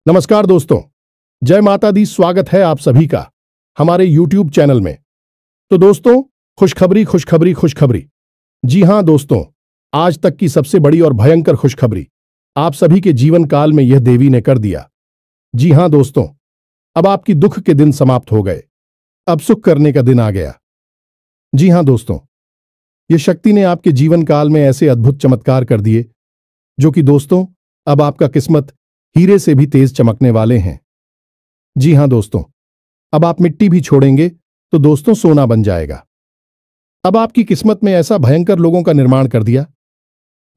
नमस्कार दोस्तों। जय माता दी। स्वागत है आप सभी का हमारे YouTube चैनल में। तो दोस्तों, खुशखबरी खुशखबरी खुशखबरी। जी हां दोस्तों, आज तक की सबसे बड़ी और भयंकर खुशखबरी आप सभी के जीवन काल में यह देवी ने कर दिया। जी हां दोस्तों, अब आपकी दुख के दिन समाप्त हो गए, अब सुख करने का दिन आ गया। जी हां दोस्तों, यह शक्ति ने आपके जीवन काल में ऐसे अद्भुत चमत्कार कर दिए जो कि दोस्तों अब आपका किस्मत हीरे से भी तेज चमकने वाले हैं। जी हां दोस्तों, अब आप मिट्टी भी छोड़ेंगे तो दोस्तों सोना बन जाएगा। अब आपकी किस्मत में ऐसा भयंकर लोगों का निर्माण कर दिया,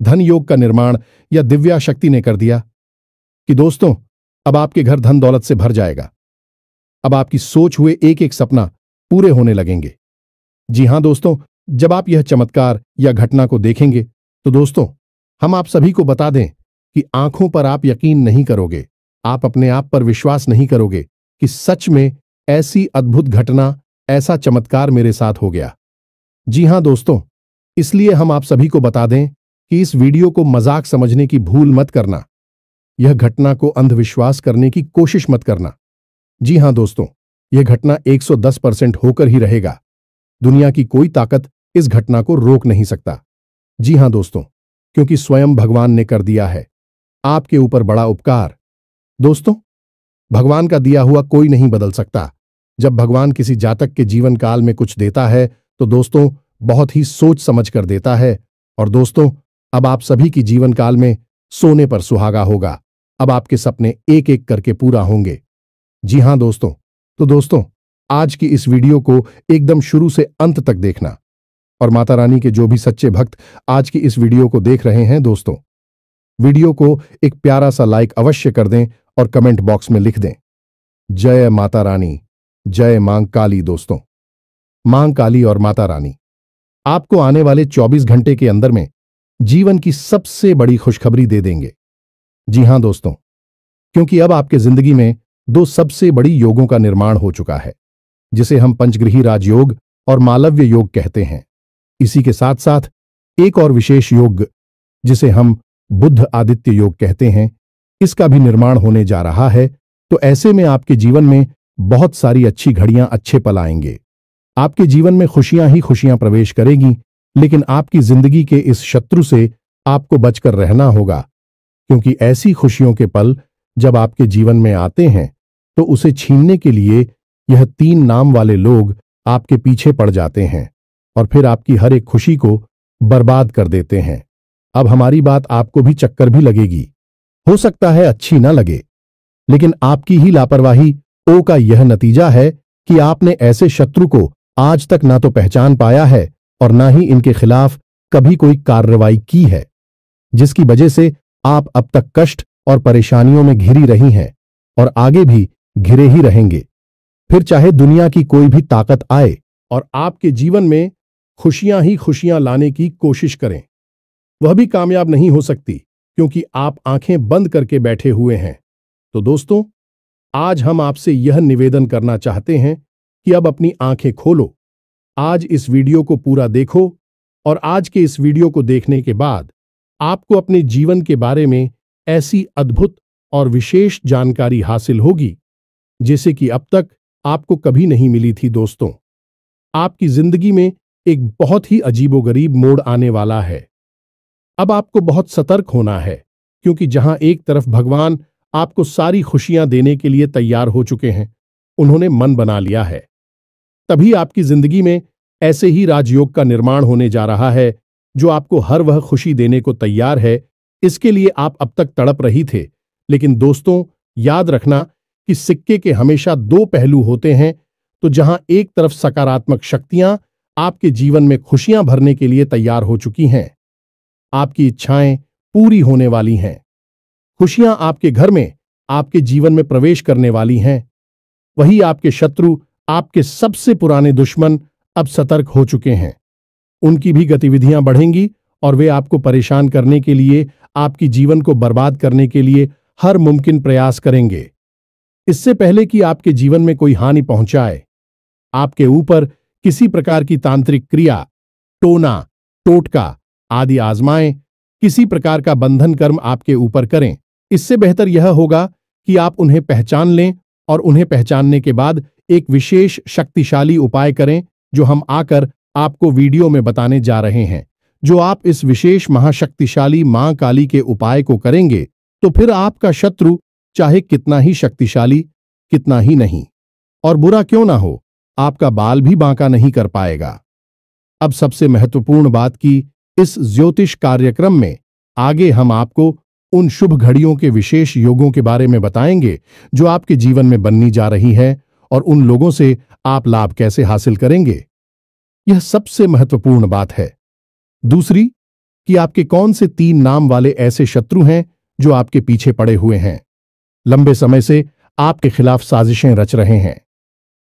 धन योग का निर्माण या दिव्या शक्ति ने कर दिया कि दोस्तों अब आपके घर धन दौलत से भर जाएगा। अब आपकी सोच हुए एक एक सपना पूरे होने लगेंगे। जी हां दोस्तों, जब आप यह चमत्कार या घटना को देखेंगे तो दोस्तों हम आप सभी को बता दें कि आंखों पर आप यकीन नहीं करोगे, आप अपने आप पर विश्वास नहीं करोगे कि सच में ऐसी अद्भुत घटना, ऐसा चमत्कार मेरे साथ हो गया। जी हां दोस्तों, इसलिए हम आप सभी को बता दें कि इस वीडियो को मजाक समझने की भूल मत करना, यह घटना को अंधविश्वास करने की कोशिश मत करना। जी हां दोस्तों, यह घटना 110% होकर ही रहेगा। दुनिया की कोई ताकत इस घटना को रोक नहीं सकता। जी हां दोस्तों, क्योंकि स्वयं भगवान ने कर दिया है आपके ऊपर बड़ा उपकार। दोस्तों, भगवान का दिया हुआ कोई नहीं बदल सकता। जब भगवान किसी जातक के जीवन काल में कुछ देता है तो दोस्तों बहुत ही सोच समझ कर देता है। और दोस्तों अब आप सभी की जीवन काल में सोने पर सुहागा होगा। अब आपके सपने एक एक करके पूरा होंगे। जी हां दोस्तों, तो दोस्तों आज की इस वीडियो को एकदम शुरू से अंत तक देखना। और माता रानी के जो भी सच्चे भक्त आज की इस वीडियो को देख रहे हैं दोस्तों, वीडियो को एक प्यारा सा लाइक अवश्य कर दें और कमेंट बॉक्स में लिख दें, जय माता रानी, जय मां काली। दोस्तों, मां काली और माता रानी आपको आने वाले 24 घंटे के अंदर में जीवन की सबसे बड़ी खुशखबरी दे देंगे। जी हां दोस्तों, क्योंकि अब आपके जिंदगी में दो सबसे बड़ी योगों का निर्माण हो चुका है, जिसे हम पंचग्रही राजयोग और मालव्य योग कहते हैं। इसी के साथ साथ एक और विशेष योग जिसे हम बुध आदित्य योग कहते हैं, इसका भी निर्माण होने जा रहा है। तो ऐसे में आपके जीवन में बहुत सारी अच्छी घड़ियां, अच्छे पल आएंगे। आपके जीवन में खुशियां ही खुशियां प्रवेश करेंगी, लेकिन आपकी जिंदगी के इस शत्रु से आपको बचकर रहना होगा, क्योंकि ऐसी खुशियों के पल जब आपके जीवन में आते हैं तो उसे छीनने के लिए यह 3 नाम वाले लोग आपके पीछे पड़ जाते हैं और फिर आपकी हर एक खुशी को बर्बाद कर देते हैं। अब हमारी बात आपको भी चक्कर भी लगेगी, हो सकता है अच्छी ना लगे, लेकिन आपकी ही लापरवाही ओ का यह नतीजा है कि आपने ऐसे शत्रु को आज तक ना तो पहचान पाया है और ना ही इनके खिलाफ कभी कोई कार्रवाई की है, जिसकी वजह से आप अब तक कष्ट और परेशानियों में घिरी रही हैं और आगे भी घिरे ही रहेंगे। फिर चाहे दुनिया की कोई भी ताकत आए और आपके जीवन में खुशियां ही खुशियां लाने की कोशिश करें, वह भी कामयाब नहीं हो सकती, क्योंकि आप आंखें बंद करके बैठे हुए हैं। तो दोस्तों आज हम आपसे यह निवेदन करना चाहते हैं कि अब अपनी आंखें खोलो, आज इस वीडियो को पूरा देखो और आज के इस वीडियो को देखने के बाद आपको अपने जीवन के बारे में ऐसी अद्भुत और विशेष जानकारी हासिल होगी जैसे कि अब तक आपको कभी नहीं मिली थी। दोस्तों, आपकी जिंदगी में एक बहुत ही अजीबोगरीब मोड़ आने वाला है। अब आपको बहुत सतर्क होना है, क्योंकि जहां एक तरफ भगवान आपको सारी खुशियां देने के लिए तैयार हो चुके हैं, उन्होंने मन बना लिया है, तभी आपकी जिंदगी में ऐसे ही राजयोग का निर्माण होने जा रहा है जो आपको हर वह खुशी देने को तैयार है। इसके लिए आप अब तक तड़प रही थे, लेकिन दोस्तों याद रखना कि सिक्के के हमेशा 2 पहलू होते हैं। तो जहां एक तरफ सकारात्मक शक्तियां आपके जीवन में खुशियां भरने के लिए तैयार हो चुकी हैं, आपकी इच्छाएं पूरी होने वाली हैं, खुशियां आपके घर में, आपके जीवन में प्रवेश करने वाली हैं, वही आपके शत्रु, आपके सबसे पुराने दुश्मन अब सतर्क हो चुके हैं। उनकी भी गतिविधियां बढ़ेंगी और वे आपको परेशान करने के लिए, आपकी जीवन को बर्बाद करने के लिए हर मुमकिन प्रयास करेंगे। इससे पहले कि आपके जीवन में कोई हानि पहुंचाए, आपके ऊपर किसी प्रकार की तांत्रिक क्रिया, टोना, टोटका आदि आजमाएं, किसी प्रकार का बंधन कर्म आपके ऊपर करें, इससे बेहतर यह होगा कि आप उन्हें पहचान लें और उन्हें पहचानने के बाद एक विशेष शक्तिशाली उपाय करें जो हम आकर आपको वीडियो में बताने जा रहे हैं। जो आप इस विशेष महाशक्तिशाली मां काली के उपाय को करेंगे तो फिर आपका शत्रु चाहे कितना ही शक्तिशाली, कितना ही नहीं, और बुरा क्यों ना हो, आपका बाल भी बांका नहीं कर पाएगा। अब सबसे महत्वपूर्ण बात कि इस ज्योतिष कार्यक्रम में आगे हम आपको उन शुभ घड़ियों के विशेष योगों के बारे में बताएंगे जो आपके जीवन में बननी जा रही है और उन लोगों से आप लाभ कैसे हासिल करेंगे। यह सबसे महत्वपूर्ण बात है। दूसरी कि आपके कौन से 3 नाम वाले ऐसे शत्रु हैं जो आपके पीछे पड़े हुए हैं, लंबे समय से आपके खिलाफ साजिशें रच रहे हैं।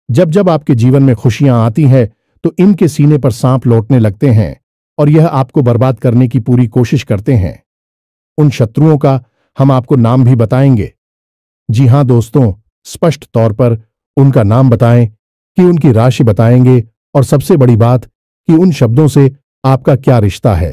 जब जब आपके जीवन में खुशियां आती हैं तो इनके सीने पर सांप लौटने लगते हैं और यह आपको बर्बाद करने की पूरी कोशिश करते हैं। उन शत्रुओं का हम आपको नाम भी बताएंगे। जी हां दोस्तों, स्पष्ट तौर पर उनका नाम बताएं, कि उनकी राशि बताएंगे, और सबसे बड़ी बात कि उन शब्दों से आपका क्या रिश्ता है,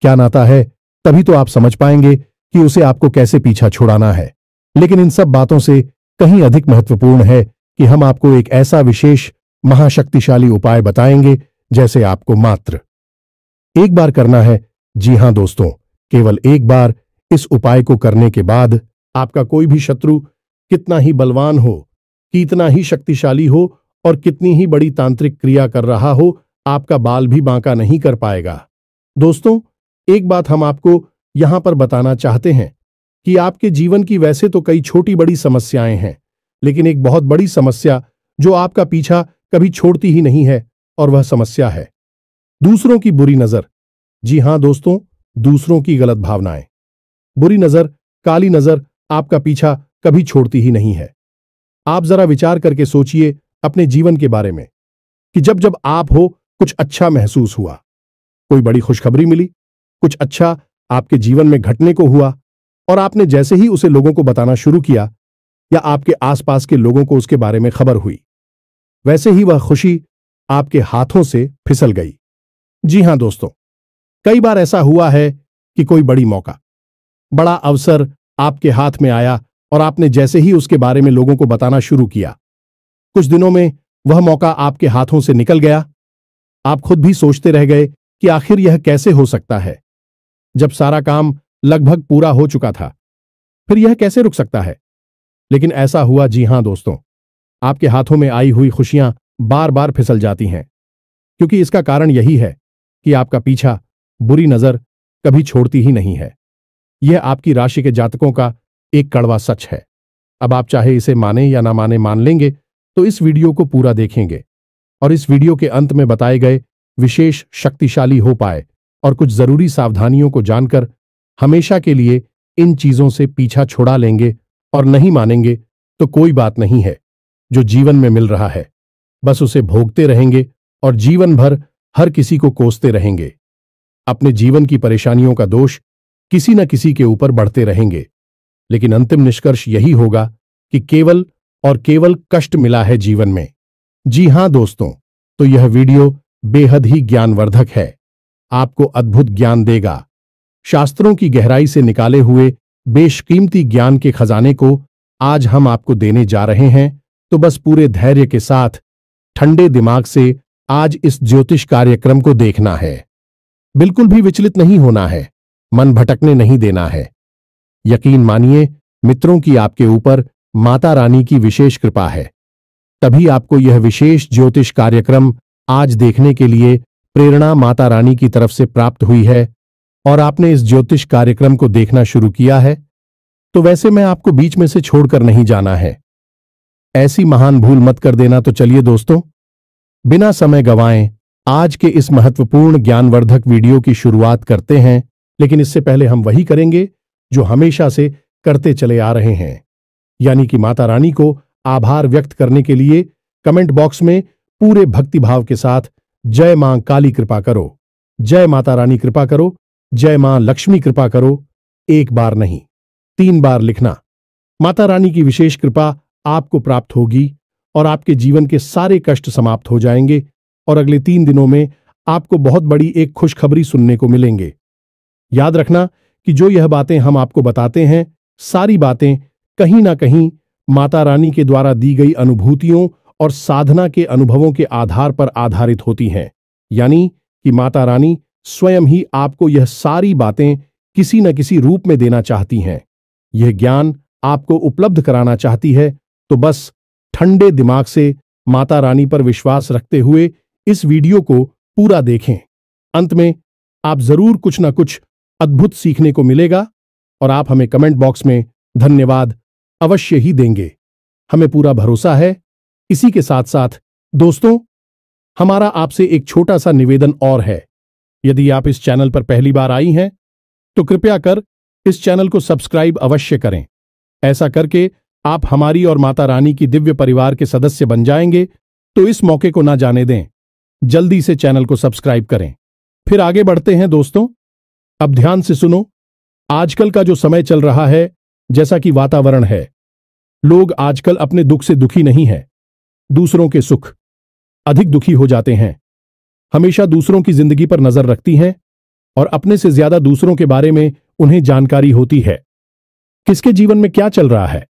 क्या नाता है। तभी तो आप समझ पाएंगे कि उसे आपको कैसे पीछा छुड़ाना है। लेकिन इन सब बातों से कहीं अधिक महत्वपूर्ण है कि हम आपको एक ऐसा विशेष महाशक्तिशाली उपाय बताएंगे जैसे आपको मात्र एक बार करना है। जी हां दोस्तों, केवल एक बार इस उपाय को करने के बाद आपका कोई भी शत्रु कितना ही बलवान हो, कितना ही शक्तिशाली हो और कितनी ही बड़ी तांत्रिक क्रिया कर रहा हो, आपका बाल भी बांका नहीं कर पाएगा। दोस्तों, एक बात हम आपको यहां पर बताना चाहते हैं कि आपके जीवन की वैसे तो कई छोटी बड़ी समस्याएं हैं, लेकिन एक बहुत बड़ी समस्या जो आपका पीछा कभी छोड़ती ही नहीं है, और वह समस्या है दूसरों की बुरी नजर। जी हां दोस्तों, दूसरों की गलत भावनाएं, बुरी नजर, काली नजर आपका पीछा कभी छोड़ती ही नहीं है। आप जरा विचार करके सोचिए अपने जीवन के बारे में कि जब जब आप हो कुछ अच्छा महसूस हुआ, कोई बड़ी खुशखबरी मिली, कुछ अच्छा आपके जीवन में घटने को हुआ और आपने जैसे ही उसे लोगों को बताना शुरू किया या आपके आसपास के लोगों को उसके बारे में खबर हुई, वैसे ही वह खुशी आपके हाथों से फिसल गई। जी हां दोस्तों, कई बार ऐसा हुआ है कि कोई बड़ी मौका, बड़ा अवसर आपके हाथ में आया और आपने जैसे ही उसके बारे में लोगों को बताना शुरू किया, कुछ दिनों में वह मौका आपके हाथों से निकल गया। आप खुद भी सोचते रह गए कि आखिर यह कैसे हो सकता है, जब सारा काम लगभग पूरा हो चुका था, फिर यह कैसे रुक सकता है। लेकिन ऐसा हुआ। जी हां दोस्तों, आपके हाथों में आई हुई खुशियां बार बार फिसल जाती हैं, क्योंकि इसका कारण यही है कि आपका पीछा बुरी नजर कभी छोड़ती ही नहीं है। यह आपकी राशि के जातकों का एक कड़वा सच है। अब आप चाहे इसे माने या ना माने, मान लेंगे तो इस वीडियो को पूरा देखेंगे और इस वीडियो के अंत में बताए गए विशेष शक्तिशाली उपाय और कुछ जरूरी सावधानियों को जानकर हमेशा के लिए इन चीजों से पीछा छुड़ा लेंगे। और नहीं मानेंगे तो कोई बात नहीं है, जो जीवन में मिल रहा है बस उसे भोगते रहेंगे और जीवन भर हर किसी को कोसते रहेंगे। अपने जीवन की परेशानियों का दोष किसी न किसी के ऊपर बढ़ते रहेंगे, लेकिन अंतिम निष्कर्ष यही होगा कि केवल और केवल कष्ट मिला है जीवन में। जी हां दोस्तों, तो यह वीडियो बेहद ही ज्ञानवर्धक है, आपको अद्भुत ज्ञान देगा। शास्त्रों की गहराई से निकाले हुए बेशकीमती ज्ञान के खजाने को आज हम आपको देने जा रहे हैं। तो बस पूरे धैर्य के साथ ठंडे दिमाग से आज इस ज्योतिष कार्यक्रम को देखना है। बिल्कुल भी विचलित नहीं होना है, मन भटकने नहीं देना है। यकीन मानिए मित्रों की आपके ऊपर माता रानी की विशेष कृपा है, तभी आपको यह विशेष ज्योतिष कार्यक्रम आज देखने के लिए प्रेरणा माता रानी की तरफ से प्राप्त हुई है और आपने इस ज्योतिष कार्यक्रम को देखना शुरू किया है। तो वैसे मैं आपको बीच में से छोड़कर नहीं जाना है, ऐसी महान भूल मत कर देना। तो चलिए दोस्तों, बिना समय गंवाएं आज के इस महत्वपूर्ण ज्ञानवर्धक वीडियो की शुरुआत करते हैं। लेकिन इससे पहले हम वही करेंगे जो हमेशा से करते चले आ रहे हैं, यानी कि माता रानी को आभार व्यक्त करने के लिए कमेंट बॉक्स में पूरे भक्तिभाव के साथ जय मां काली कृपा करो, जय माता रानी कृपा करो, जय मां लक्ष्मी कृपा करो, एक बार नहीं 3 बार लिखना। माता रानी की विशेष कृपा आपको प्राप्त होगी और आपके जीवन के सारे कष्ट समाप्त हो जाएंगे और अगले 3 दिनों में आपको बहुत बड़ी एक खुशखबरी सुनने को मिलेंगे। याद रखना कि जो यह बातें हम आपको बताते हैं, सारी बातें कहीं ना कहीं माता रानी के द्वारा दी गई अनुभूतियों और साधना के अनुभवों के आधार पर आधारित होती हैं। यानी कि माता रानी स्वयं ही आपको यह सारी बातें किसी न किसी रूप में देना चाहती हैं। यह ज्ञान आपको उपलब्ध कराना चाहती है। तो बस ठंडे दिमाग से माता रानी पर विश्वास रखते हुए इस वीडियो को पूरा देखें। अंत में आप जरूर कुछ ना कुछ अद्भुत सीखने को मिलेगा और आप हमें कमेंट बॉक्स में धन्यवाद अवश्य ही देंगे। हमें पूरा भरोसा है। इसी के साथ साथ दोस्तों, हमारा आपसे एक छोटा सा निवेदन और है। यदि आप इस चैनल पर पहली बार आई हैं तो कृपया कर इस चैनल को सब्सक्राइब अवश्य करें। ऐसा करके आप हमारी और माता रानी की दिव्य परिवार के सदस्य बन जाएंगे। तो इस मौके को ना जाने दें, जल्दी से चैनल को सब्सक्राइब करें। फिर आगे बढ़ते हैं दोस्तों। अब ध्यान से सुनो। आजकल का जो समय चल रहा है, जैसा कि वातावरण है, लोग आजकल अपने दुख से दुखी नहीं हैं, दूसरों के सुख अधिक दुखी हो जाते हैं। हमेशा दूसरों की जिंदगी पर नजर रखती हैं और अपने से ज्यादा दूसरों के बारे में उन्हें जानकारी होती है, किसके जीवन में क्या चल रहा है।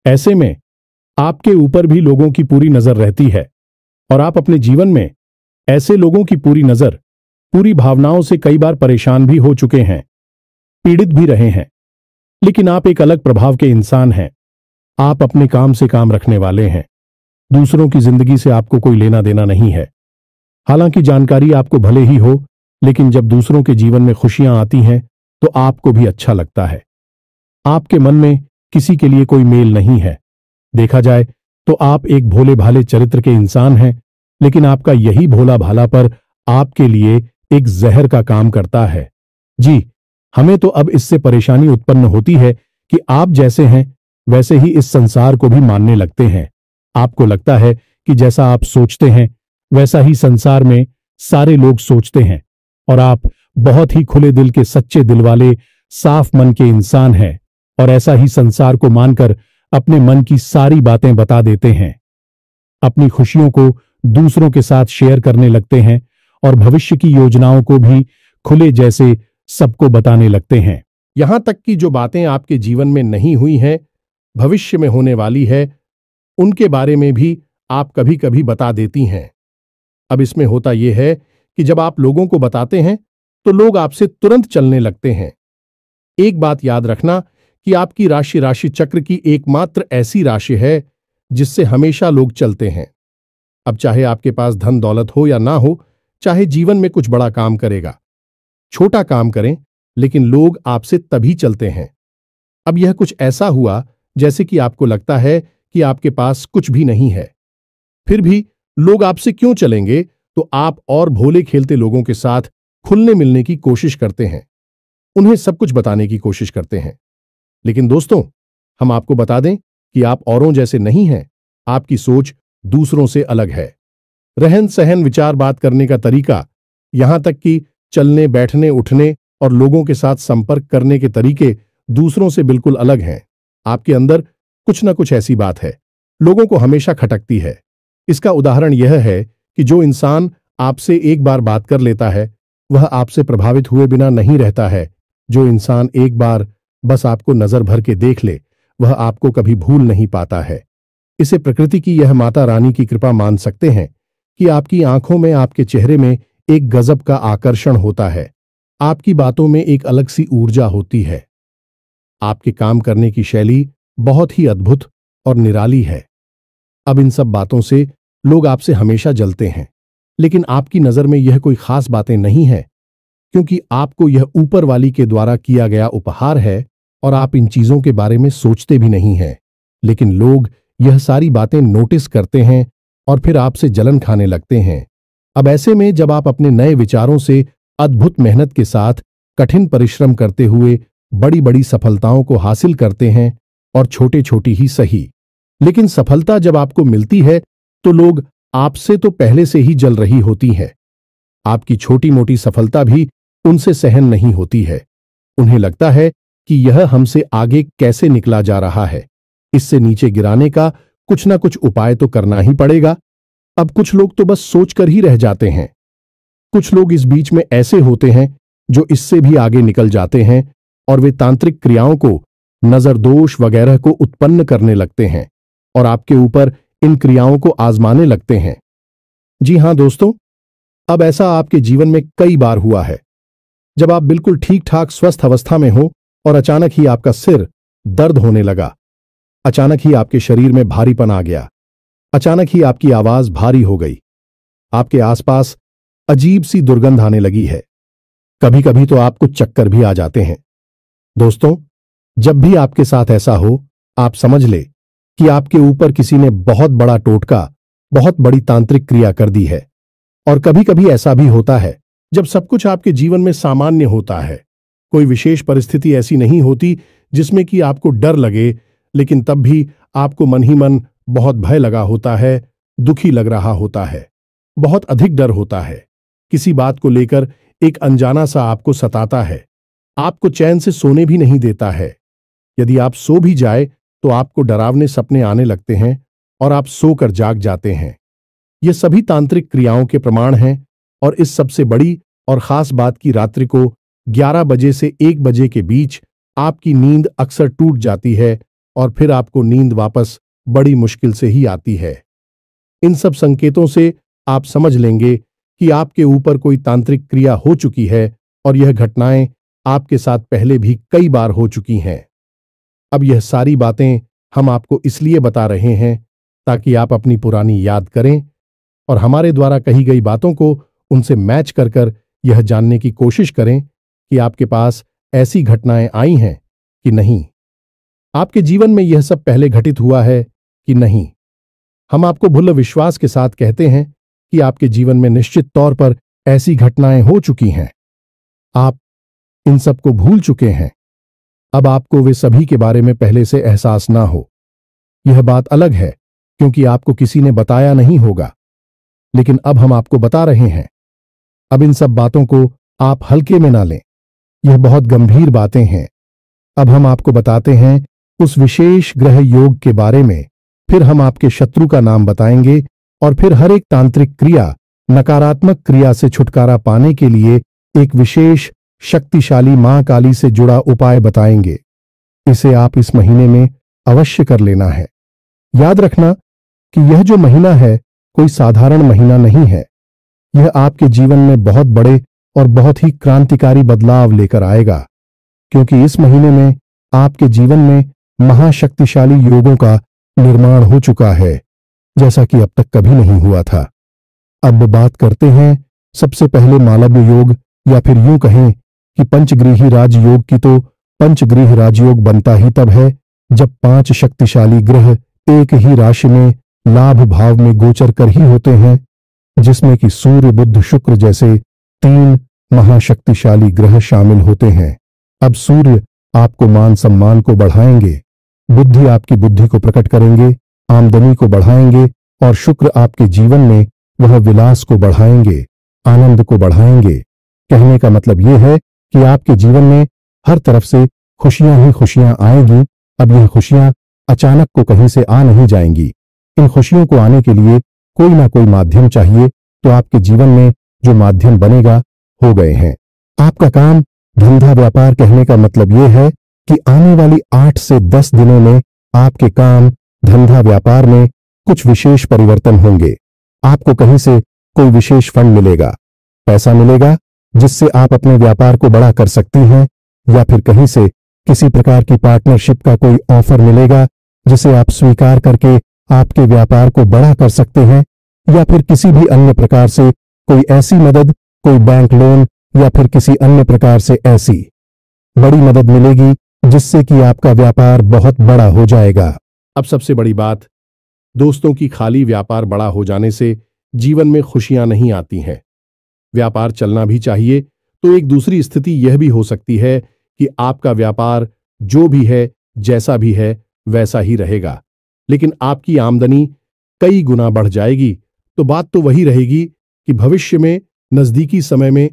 ऐसे में आपके ऊपर भी लोगों की पूरी नजर रहती है और आप अपने जीवन में ऐसे लोगों की पूरी नजर, पूरी भावनाओं से कई बार परेशान भी हो चुके हैं, पीड़ित भी रहे हैं। लेकिन आप एक अलग प्रभाव के इंसान हैं। आप अपने काम से काम रखने वाले हैं। दूसरों की जिंदगी से आपको कोई लेना देना नहीं है। हालांकि जानकारी आपको भले ही हो, लेकिन जब दूसरों के जीवन में खुशियां आती हैं तो आपको भी अच्छा लगता है। आपके मन में किसी के लिए कोई मेल नहीं है। देखा जाए तो आप एक भोले भाले चरित्र के इंसान हैं, लेकिन आपका यही भोला भाला पर आपके लिए एक जहर का काम करता है। जी, हमें तो अब इससे परेशानी उत्पन्न होती है कि आप जैसे हैं वैसे ही इस संसार को भी मानने लगते हैं। आपको लगता है कि जैसा आप सोचते हैं वैसा ही संसार में सारे लोग सोचते हैं और आप बहुत ही खुले दिल के, सच्चे दिल वाले, साफ मन के इंसान हैं और ऐसा ही संसार को मानकर अपने मन की सारी बातें बता देते हैं। अपनी खुशियों को दूसरों के साथ शेयर करने लगते हैं और भविष्य की योजनाओं को भी खुले जैसे सबको बताने लगते हैं। यहां तक कि जो बातें आपके जीवन में नहीं हुई हैं, भविष्य में होने वाली है, उनके बारे में भी आप कभी कभी बता देती हैं। अब इसमें होता यह है कि जब आप लोगों को बताते हैं तो लोग आपसे तुरंत चलने लगते हैं। एक बात याद रखना कि आपकी राशि चक्र की एकमात्र ऐसी राशि है जिससे हमेशा लोग चलते हैं। अब चाहे आपके पास धन दौलत हो या ना हो, चाहे जीवन में कुछ बड़ा काम करेगा, छोटा काम करें, लेकिन लोग आपसे तभी चलते हैं। अब यह कुछ ऐसा हुआ जैसे कि आपको लगता है कि आपके पास कुछ भी नहीं है, फिर भी लोग आपसे क्यों चलेंगे? तो आप और भोले खेलते लोगों के साथ खुलने मिलने की कोशिश करते हैं, उन्हें सब कुछ बताने की कोशिश करते हैं। लेकिन दोस्तों, हम आपको बता दें कि आप औरों जैसे नहीं हैं। आपकी सोच दूसरों से अलग है। रहन सहन, विचार, बात करने का तरीका, यहां तक कि चलने, बैठने, उठने और लोगों के साथ संपर्क करने के तरीके दूसरों से बिल्कुल अलग हैं। आपके अंदर कुछ ना कुछ ऐसी बात है, लोगों को हमेशा खटकती है। इसका उदाहरण यह है कि जो इंसान आपसे एक बार बात कर लेता है वह आपसे प्रभावित हुए बिना नहीं रहता है। जो इंसान एक बार बस आपको नजर भर के देख ले वह आपको कभी भूल नहीं पाता है। इसे प्रकृति की यह माता रानी की कृपा मान सकते हैं कि आपकी आंखों में, आपके चेहरे में एक गजब का आकर्षण होता है। आपकी बातों में एक अलग सी ऊर्जा होती है। आपके काम करने की शैली बहुत ही अद्भुत और निराली है। अब इन सब बातों से लोग आपसे हमेशा जलते हैं, लेकिन आपकी नजर में यह कोई खास बातें नहीं है, क्योंकि आपको यह ऊपर वाली के द्वारा किया गया उपहार है और आप इन चीजों के बारे में सोचते भी नहीं हैं। लेकिन लोग यह सारी बातें नोटिस करते हैं और फिर आपसे जलन खाने लगते हैं। अब ऐसे में जब आप अपने नए विचारों से अद्भुत मेहनत के साथ कठिन परिश्रम करते हुए बड़ी बड़ी सफलताओं को हासिल करते हैं, और छोटी छोटी ही सही, लेकिन सफलता जब आपको मिलती है तो लोग आपसे तो पहले से ही जल रही होती है। आपकी छोटी मोटी सफलता भी उनसे सहन नहीं होती है। उन्हें लगता है कि यह हमसे आगे कैसे निकला जा रहा है, इससे नीचे गिराने का कुछ ना कुछ उपाय तो करना ही पड़ेगा। अब कुछ लोग तो बस सोचकर ही रह जाते हैं। कुछ लोग इस बीच में ऐसे होते हैं जो इससे भी आगे निकल जाते हैं और वे तांत्रिक क्रियाओं को नजर दोष वगैरह को उत्पन्न करने लगते हैं और आपके ऊपर इन क्रियाओं को आजमाने लगते हैं। जी हां दोस्तों, अब ऐसा आपके जीवन में कई बार हुआ है, जब आप बिल्कुल ठीक ठाक स्वस्थ अवस्था में हो और अचानक ही आपका सिर दर्द होने लगा, अचानक ही आपके शरीर में भारीपन आ गया, अचानक ही आपकी आवाज भारी हो गई, आपके आसपास अजीब सी दुर्गंध आने लगी है, कभी कभी तो आपको चक्कर भी आ जाते हैं। दोस्तों, जब भी आपके साथ ऐसा हो, आप समझ ले कि आपके ऊपर किसी ने बहुत बड़ा टोटका, बहुत बड़ी तांत्रिक क्रिया कर दी है। और कभी कभी ऐसा भी होता है जब सब कुछ आपके जीवन में सामान्य होता है, कोई विशेष परिस्थिति ऐसी नहीं होती जिसमें कि आपको डर लगे, लेकिन तब भी आपको मन ही मन बहुत भय लगा होता है, दुखी लग रहा होता है, बहुत अधिक डर होता है, किसी बात को लेकर एक अनजाना सा आपको सताता है, आपको चैन से सोने भी नहीं देता है। यदि आप सो भी जाए तो आपको डरावने सपने आने लगते हैं और आप सोकर जाग जाते हैं। ये सभी तांत्रिक क्रियाओं के प्रमाण हैं और इस सबसे बड़ी और खास बात की रात्रि को 11 बजे से 1 बजे के बीच आपकी नींद अक्सर टूट जाती है और फिर आपको नींद वापस बड़ी मुश्किल से ही आती है। इन सब संकेतों से आप समझ लेंगे कि आपके ऊपर कोई तांत्रिक क्रिया हो चुकी है और यह घटनाएं आपके साथ पहले भी कई बार हो चुकी हैं। अब यह सारी बातें हम आपको इसलिए बता रहे हैं ताकि आप अपनी पुरानी याद करें और हमारे द्वारा कही गई बातों को उनसे मैच कर कर यह जानने की कोशिश करें कि आपके पास ऐसी घटनाएं आई हैं कि नहीं, आपके जीवन में यह सब पहले घटित हुआ है कि नहीं। हम आपको भुल्ल विश्वास के साथ कहते हैं कि आपके जीवन में निश्चित तौर पर ऐसी घटनाएं हो चुकी हैं, आप इन सब को भूल चुके हैं। अब आपको वे सभी के बारे में पहले से एहसास ना हो, यह बात अलग है क्योंकि आपको किसी ने बताया नहीं होगा, लेकिन अब हम आपको बता रहे हैं। अब इन सब बातों को आप हल्के में ना लें, यह बहुत गंभीर बातें हैं। अब हम आपको बताते हैं उस विशेष ग्रह योग के बारे में, फिर हम आपके शत्रु का नाम बताएंगे और फिर हर एक तांत्रिक क्रिया, नकारात्मक क्रिया से छुटकारा पाने के लिए एक विशेष शक्तिशाली मां काली से जुड़ा उपाय बताएंगे। इसे आप इस महीने में अवश्य कर लेना है। याद रखना कि यह जो महीना है कोई साधारण महीना नहीं है, यह आपके जीवन में बहुत बड़े और बहुत ही क्रांतिकारी बदलाव लेकर आएगा, क्योंकि इस महीने में आपके जीवन में महाशक्तिशाली योगों का निर्माण हो चुका है, जैसा कि अब तक कभी नहीं हुआ था। अब बात करते हैं सबसे पहले मालव्य योग, या फिर यूं कहें कि पंचग्रीही राजयोग की। तो पंचग्रीह राजयोग बनता ही तब है जब 5 शक्तिशाली ग्रह एक ही राशि में लाभ भाव में गोचर कर ही होते हैं, जिसमें कि सूर्य, बुध, शुक्र जैसे 3 महाशक्तिशाली ग्रह शामिल होते हैं। अब सूर्य आपको मान सम्मान को बढ़ाएंगे, बुद्धि आपकी बुद्धि को प्रकट करेंगे, आमदनी को बढ़ाएंगे, और शुक्र आपके जीवन में वह विलास को बढ़ाएंगे, आनंद को बढ़ाएंगे। कहने का मतलब यह है कि आपके जीवन में हर तरफ से खुशियां ही खुशियां आएंगी। अब यह खुशियां अचानक को कहीं से आ नहीं जाएंगी। इन खुशियों को आने के लिए कोई ना कोई माध्यम चाहिए, तो आपके जीवन में जो माध्यम बनेगा हो गए हैं। आपका काम, धंधा, व्यापार, कहने का मतलब यह है कि आने वाली 8 से 10 दिनों में आपके काम, धंधा, व्यापार में कुछ विशेष परिवर्तन होंगे। आपको कहीं से कोई विशेष फंड मिलेगा, पैसा मिलेगा, जिससे आप अपने व्यापार को बड़ा कर सकती हैं, या फिर कहीं से किसी प्रकार की पार्टनरशिप का कोई ऑफर मिलेगा जिसे आप स्वीकार करके आपके व्यापार को बड़ा कर सकते हैं, या फिर किसी भी अन्य प्रकार से कोई ऐसी मदद, कोई बैंक लोन या फिर किसी अन्य प्रकार से ऐसी बड़ी मदद मिलेगी जिससे कि आपका व्यापार बहुत बड़ा हो जाएगा। अब सबसे बड़ी बात दोस्तों की, खाली व्यापार बड़ा हो जाने से जीवन में खुशियां नहीं आती हैं। व्यापार चलना भी चाहिए, तो एक दूसरी स्थिति यह भी हो सकती है कि आपका व्यापार जो भी है, जैसा भी है, वैसा ही रहेगा, लेकिन आपकी आमदनी कई गुना बढ़ जाएगी। तो बात तो वही रहेगी कि भविष्य में, नजदीकी समय में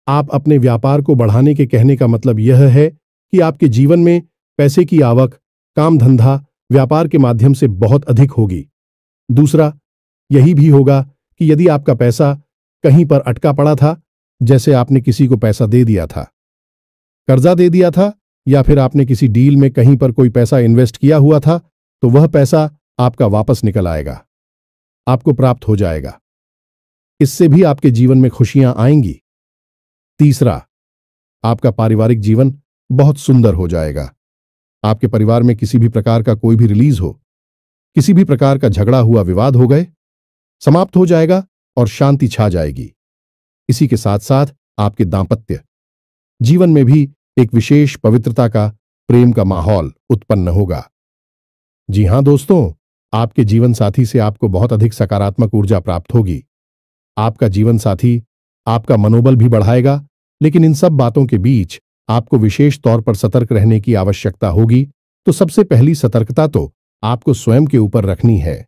आप अपने व्यापार को बढ़ाने के कहने का मतलब यह है कि आपके जीवन में पैसे की आवक, काम धंधा, व्यापार के माध्यम से बहुत अधिक होगी। दूसरा यही भी होगा कि यदि आपका पैसा कहीं पर अटका पड़ा था, जैसे आपने किसी को पैसा दे दिया था, कर्जा दे दिया था, या फिर आपने किसी डील में कहीं पर कोई पैसा इन्वेस्ट किया हुआ था तो वह पैसा आपका वापस निकल आएगा, आपको प्राप्त हो जाएगा। इससे भी आपके जीवन में खुशियां आएंगी। तीसरा, आपका पारिवारिक जीवन बहुत सुंदर हो जाएगा। आपके परिवार में किसी भी प्रकार का कोई भी रिलीज हो, किसी भी प्रकार का झगड़ा हुआ विवाद हो गए, समाप्त हो जाएगा और शांति छा जाएगी। इसी के साथ साथ आपके दांपत्य जीवन में भी एक विशेष पवित्रता का, प्रेम का माहौल उत्पन्न होगा। जी हां दोस्तों, आपके जीवन साथी से आपको बहुत अधिक सकारात्मक ऊर्जा प्राप्त होगी। आपका जीवन साथी आपका मनोबल भी बढ़ाएगा, लेकिन इन सब बातों के बीच आपको विशेष तौर पर सतर्क रहने की आवश्यकता होगी। तो सबसे पहली सतर्कता तो आपको स्वयं के ऊपर रखनी है,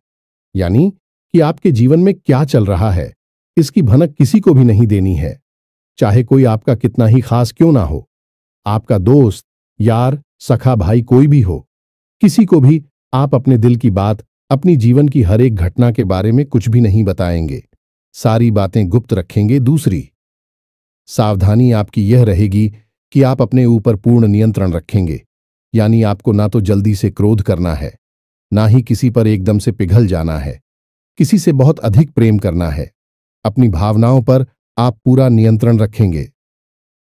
यानी कि आपके जीवन में क्या चल रहा है इसकी भनक किसी को भी नहीं देनी है, चाहे कोई आपका कितना ही खास क्यों ना हो। आपका दोस्त, यार, सखा, भाई कोई भी हो, किसी को भी आप अपने दिल की बात, अपनी जीवन की हर एक घटना के बारे में कुछ भी नहीं बताएंगे, सारी बातें गुप्त रखेंगे। दूसरी सावधानी आपकी यह रहेगी कि आप अपने ऊपर पूर्ण नियंत्रण रखेंगे, यानी आपको ना तो जल्दी से क्रोध करना है, ना ही किसी पर एकदम से पिघल जाना है, किसी से बहुत अधिक प्रेम करना है। अपनी भावनाओं पर आप पूरा नियंत्रण रखेंगे।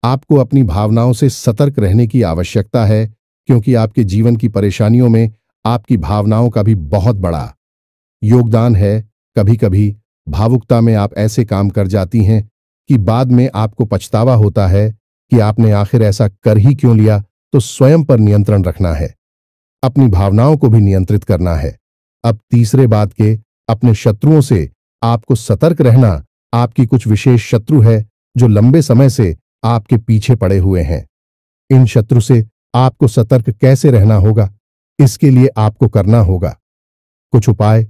आपको अपनी भावनाओं से सतर्क रहने की आवश्यकता है, क्योंकि आपके जीवन की परेशानियों में आपकी भावनाओं का भी बहुत बड़ा योगदान है। कभी कभी भावुकता में आप ऐसे काम कर जाती हैं कि बाद में आपको पछतावा होता है कि आपने आखिर ऐसा कर ही क्यों लिया। तो स्वयं पर नियंत्रण रखना है, अपनी भावनाओं को भी नियंत्रित करना है। अब तीसरे बात के, अपने शत्रुओं से आपको सतर्क रहना। आपकी कुछ विशेष शत्रु है जो लंबे समय से आपके पीछे पड़े हुए हैं। इन शत्रु से आपको सतर्क कैसे रहना होगा, इसके लिए आपको करना होगा कुछ उपाय।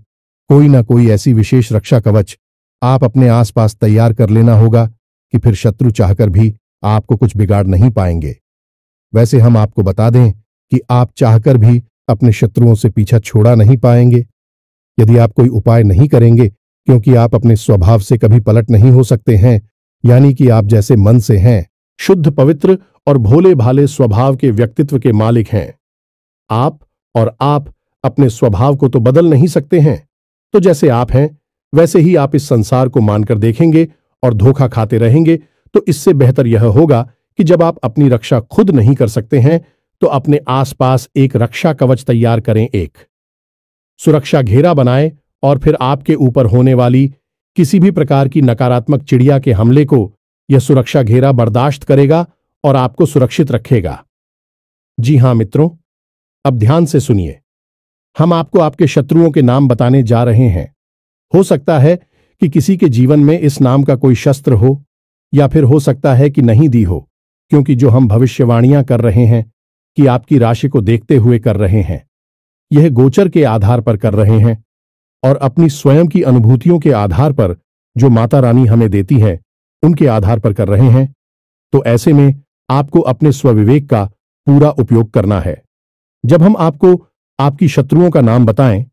कोई ना कोई ऐसी विशेष रक्षा कवच आप अपने आसपास तैयार कर लेना होगा कि फिर शत्रु चाहकर भी आपको कुछ बिगाड़ नहीं पाएंगे। वैसे हम आपको बता दें कि आप चाहकर भी अपने शत्रुओं से पीछा छोड़ा नहीं पाएंगे यदि आप कोई उपाय नहीं करेंगे, क्योंकि आप अपने स्वभाव से कभी पलट नहीं हो सकते हैं, यानी कि आप जैसे मन से हैं, शुद्ध, पवित्र और भोले भाले स्वभाव के व्यक्तित्व के मालिक हैं आप, और आप अपने स्वभाव को तो बदल नहीं सकते हैं। तो जैसे आप हैं वैसे ही आप इस संसार को मानकर देखेंगे और धोखा खाते रहेंगे। तो इससे बेहतर यह होगा कि जब आप अपनी रक्षा खुद नहीं कर सकते हैं तो अपने आसपास एक रक्षा कवच तैयार करें, एक सुरक्षा घेरा बनाएं, और फिर आपके ऊपर होने वाली किसी भी प्रकार की नकारात्मक चिड़िया के हमले को यह सुरक्षा घेरा बर्दाश्त करेगा और आपको सुरक्षित रखेगा। जी हां मित्रों, अब ध्यान से सुनिए। हम आपको आपके शत्रुओं के नाम बताने जा रहे हैं। हो सकता है कि किसी के जीवन में इस नाम का कोई शस्त्र हो, या फिर हो सकता है कि नहीं दी हो, क्योंकि जो हम भविष्यवाणियां कर रहे हैं कि आपकी राशि को देखते हुए कर रहे हैं, यह गोचर के आधार पर कर रहे हैं और अपनी स्वयं की अनुभूतियों के आधार पर जो माता रानी हमें देती है उनके आधार पर कर रहे हैं। तो ऐसे में आपको अपने स्वविवेक का पूरा उपयोग करना है। जब हम आपको आपकी शत्रुओं का नाम बताएं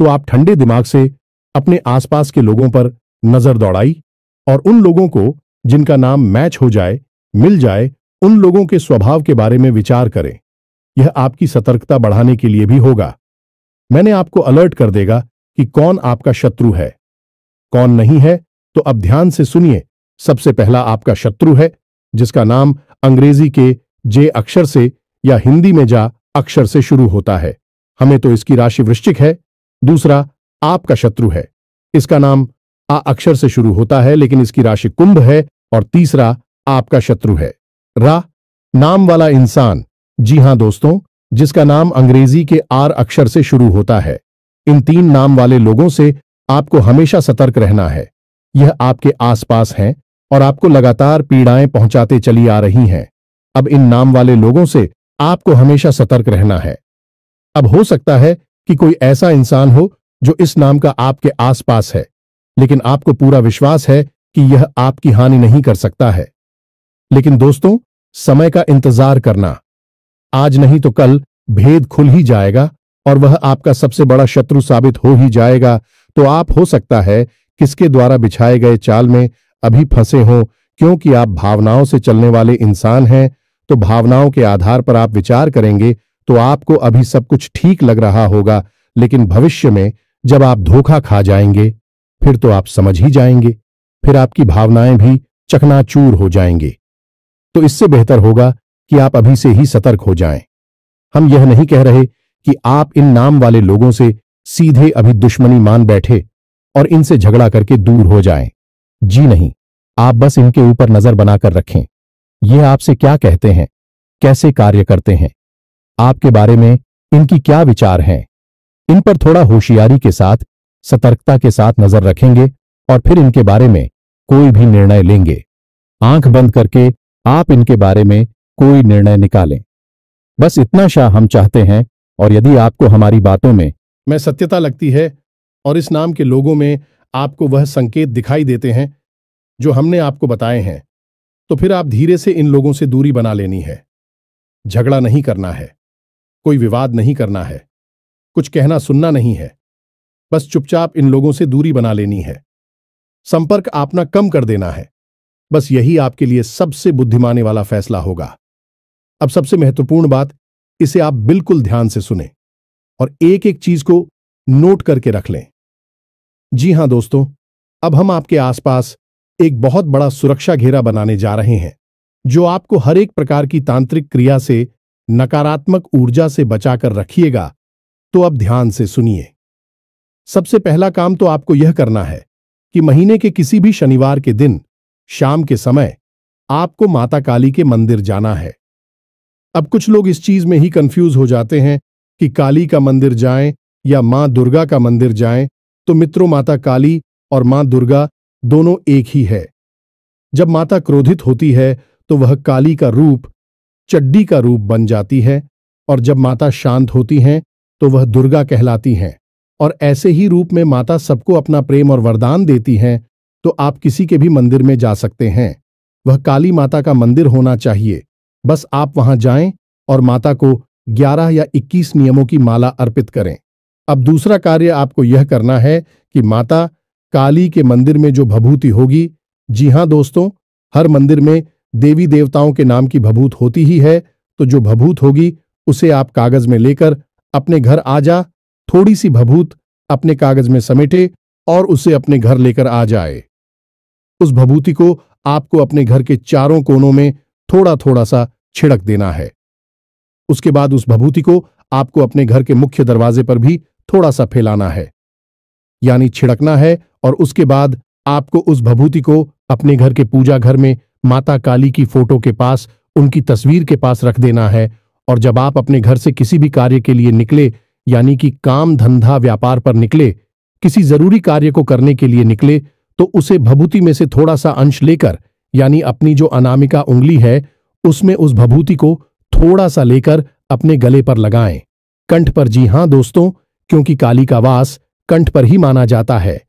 तो आप ठंडे दिमाग से अपने आसपास के लोगों पर नजर दौड़ाई और उन लोगों को जिनका नाम मैच हो जाए, मिल जाए, उन लोगों के स्वभाव के बारे में विचार करें। यह आपकी सतर्कता बढ़ाने के लिए भी होगा। मैंने आपको अलर्ट कर देगा कि कौन आपका शत्रु है, कौन नहीं है। तो अब ध्यान से सुनिए। सबसे पहला आपका शत्रु है जिसका नाम अंग्रेजी के जे अक्षर से या हिंदी में जा अक्षर से शुरू होता है। हमें तो इसकी राशि वृश्चिक है। दूसरा आपका शत्रु है, इसका नाम आ अक्षर से शुरू होता है लेकिन इसकी राशि कुंभ है। और तीसरा आपका शत्रु है रा नाम वाला इंसान। जी हां दोस्तों, जिसका नाम अंग्रेजी के आर अक्षर से शुरू होता है। इन तीन नाम वाले लोगों से आपको हमेशा सतर्क रहना है। यह आपके आसपास हैं और आपको लगातार पीड़ाएं पहुंचाते चली आ रही हैं। अब इन नाम वाले लोगों से आपको हमेशा सतर्क रहना है। अब हो सकता है कि कोई ऐसा इंसान हो जो इस नाम का आपके आसपास है, लेकिन आपको पूरा विश्वास है कि यह आपकी हानि नहीं कर सकता है। लेकिन दोस्तों, समय का इंतजार करना, आज नहीं तो कल भेद खुल ही जाएगा और वह आपका सबसे बड़ा शत्रु साबित हो ही जाएगा। तो आप हो सकता है किसके द्वारा बिछाए गए चाल में अभी फंसे हों, क्योंकि आप भावनाओं से चलने वाले इंसान हैं तो भावनाओं के आधार पर आप विचार करेंगे तो आपको अभी सब कुछ ठीक लग रहा होगा, लेकिन भविष्य में जब आप धोखा खा जाएंगे फिर तो आप समझ ही जाएंगे, फिर आपकी भावनाएं भी चकनाचूर हो जाएंगे। तो इससे बेहतर होगा कि आप अभी से ही सतर्क हो जाएं। हम यह नहीं कह रहे कि आप इन नाम वाले लोगों से सीधे अभी दुश्मनी मान बैठे और इनसे झगड़ा करके दूर हो जाएं। जी नहीं, आप बस इनके ऊपर नजर बनाकर रखें। ये आपसे क्या कहते हैं, कैसे कार्य करते हैं, आपके बारे में इनकी क्या विचार हैं, इन पर थोड़ा होशियारी के साथ, सतर्कता के साथ नजर रखेंगे और फिर इनके बारे में कोई भी निर्णय लेंगे। आंख बंद करके आप इनके बारे में कोई निर्णय निकालें। बस इतना सा हम चाहते हैं। और यदि आपको हमारी बातों में सत्यता लगती है और इस नाम के लोगों में आपको वह संकेत दिखाई देते हैं जो हमने आपको बताए हैं, तो फिर आप धीरे से इन लोगों से दूरी बना लेनी है। झगड़ा नहीं करना है, कोई विवाद नहीं करना है, कुछ कहना सुनना नहीं है, बस चुपचाप इन लोगों से दूरी बना लेनी है। संपर्क अपना कम कर देना है। बस यही आपके लिए सबसे बुद्धिमानी वाला फैसला होगा। अब सबसे महत्वपूर्ण बात, इसे आप बिल्कुल ध्यान से सुनें और एक एक चीज को नोट करके रख लें। जी हां दोस्तों, अब हम आपके आसपास एक बहुत बड़ा सुरक्षा घेरा बनाने जा रहे हैं जो आपको हर एक प्रकार की तांत्रिक क्रिया से, नकारात्मक ऊर्जा से बचाकर रखिएगा। तो अब ध्यान से सुनिए। सबसे पहला काम तो आपको यह करना है कि महीने के किसी भी शनिवार के दिन शाम के समय आपको माता काली के मंदिर जाना है। अब कुछ लोग इस चीज में ही कंफ्यूज हो जाते हैं कि काली का मंदिर जाएं या मां दुर्गा का मंदिर जाएं। तो मित्रों, माता काली और मां दुर्गा दोनों एक ही है। जब माता क्रोधित होती है तो वह काली का रूप, चड्डी का रूप बन जाती है, और जब माता शांत होती हैं तो वह दुर्गा कहलाती हैं। और ऐसे ही रूप में माता सबको अपना प्रेम और वरदान देती हैं। तो आप किसी के भी मंदिर में जा सकते हैं, वह काली माता का मंदिर होना चाहिए। बस आप वहां जाएं और माता को 11 या 21 नियमों की माला अर्पित करें। अब दूसरा कार्य आपको यह करना है कि माता काली के मंदिर में जो भभूति होगी, जी हां दोस्तों, हर मंदिर में देवी देवताओं के नाम की भभूत होती ही है, तो जो भभूत होगी उसे आप कागज में लेकर अपने घर आ जा, थोड़ी सी भभूत अपने कागज में समेटे और उसे अपने घर लेकर आ जाए। उस भभूति को आपको अपने घर के चारों कोनों में थोड़ा थोड़ा सा छिड़क देना है। उसके बाद उस भभूति को आपको अपने घर के मुख्य दरवाजे पर भी थोड़ा सा फैलाना है, यानी छिड़कना है। और उसके बाद आपको उस भभूति को अपने घर के पूजा घर में माता काली की फोटो के पास, उनकी तस्वीर के पास रख देना है। और जब आप अपने घर से किसी भी कार्य के लिए निकले, यानी कि काम धंधा व्यापार पर निकले, किसी जरूरी कार्य को करने के लिए निकले, तो उसे भभूति में से थोड़ा सा अंश लेकर, यानी अपनी जो अनामिका उंगली है उसमें उस भभूति को थोड़ा सा लेकर अपने गले पर लगाएं, कंठ पर। जी हां दोस्तों, क्योंकि काली का वास कंठ पर ही माना जाता है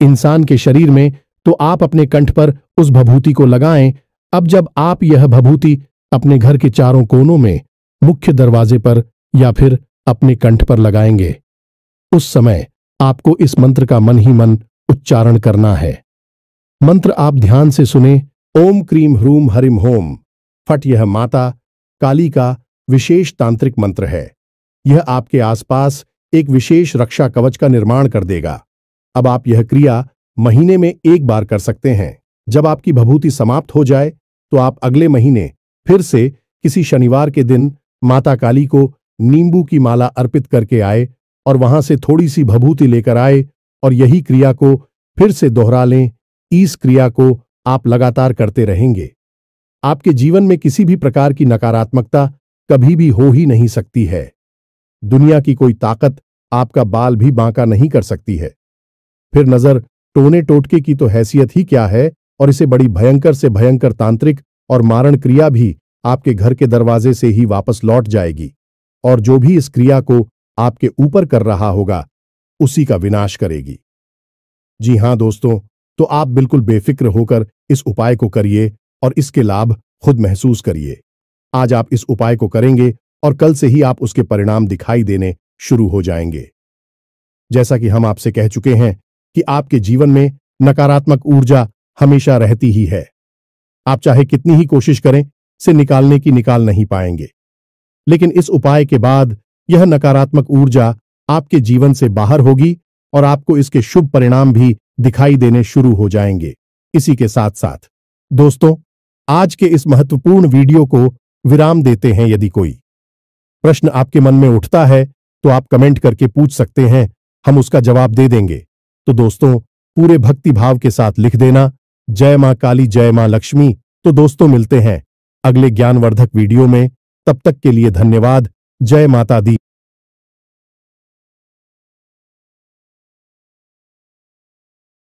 इंसान के शरीर में, तो आप अपने कंठ पर उस भभूति को लगाएं। अब जब आप यह भभूति अपने घर के चारों कोनों में, मुख्य दरवाजे पर या फिर अपने कंठ पर लगाएंगे, उस समय आपको इस मंत्र का मन ही मन उच्चारण करना है। मंत्र आप ध्यान से सुने। ओम क्रीम ह्रूम हरिम होम फट। यह माता काली का विशेष तांत्रिक मंत्र है। यह आपके आसपास एक विशेष रक्षा कवच का निर्माण कर देगा। अब आप यह क्रिया महीने में एक बार कर सकते हैं। जब आपकी भभूति समाप्त हो जाए तो आप अगले महीने फिर से किसी शनिवार के दिन माता काली को नींबू की माला अर्पित करके आए और वहां से थोड़ी सी भभूति लेकर आए और यही क्रिया को फिर से दोहरा लें। इस क्रिया को आप लगातार करते रहेंगे। आपके जीवन में किसी भी प्रकार की नकारात्मकता कभी भी हो ही नहीं सकती है। दुनिया की कोई ताकत आपका बाल भी बांका नहीं कर सकती है। फिर नजर टोने टोटके की तो हैसियत ही क्या है, और इसे बड़ी भयंकर से भयंकर तांत्रिक और मारण क्रिया भी आपके घर के दरवाजे से ही वापस लौट जाएगी, और जो भी इस क्रिया को आपके ऊपर कर रहा होगा उसी का विनाश करेगी। जी हां दोस्तों, तो आप बिल्कुल बेफिक्र होकर इस उपाय को करिए और इसके लाभ खुद महसूस करिए। आज आप इस उपाय को करेंगे और कल से ही आप उसके परिणाम दिखाई देने शुरू हो जाएंगे। जैसा कि हम आपसे कह चुके हैं कि आपके जीवन में नकारात्मक ऊर्जा हमेशा रहती ही है। आप चाहे कितनी ही कोशिश करें, से निकाल नहीं पाएंगे। लेकिन इस उपाय के बाद यह नकारात्मक ऊर्जा आपके जीवन से बाहर होगी और आपको इसके शुभ परिणाम भी दिखाई देने शुरू हो जाएंगे। इसी के साथ साथ दोस्तों, आज के इस महत्वपूर्ण वीडियो को विराम देते हैं। यदि कोई प्रश्न आपके मन में उठता है तो आप कमेंट करके पूछ सकते हैं, हम उसका जवाब दे देंगे। तो दोस्तों, पूरे भक्ति भाव के साथ लिख देना, जय मां काली, जय मां लक्ष्मी। तो दोस्तों, मिलते हैं अगले ज्ञानवर्धक वीडियो में। तब तक के लिए धन्यवाद। जय माता दी।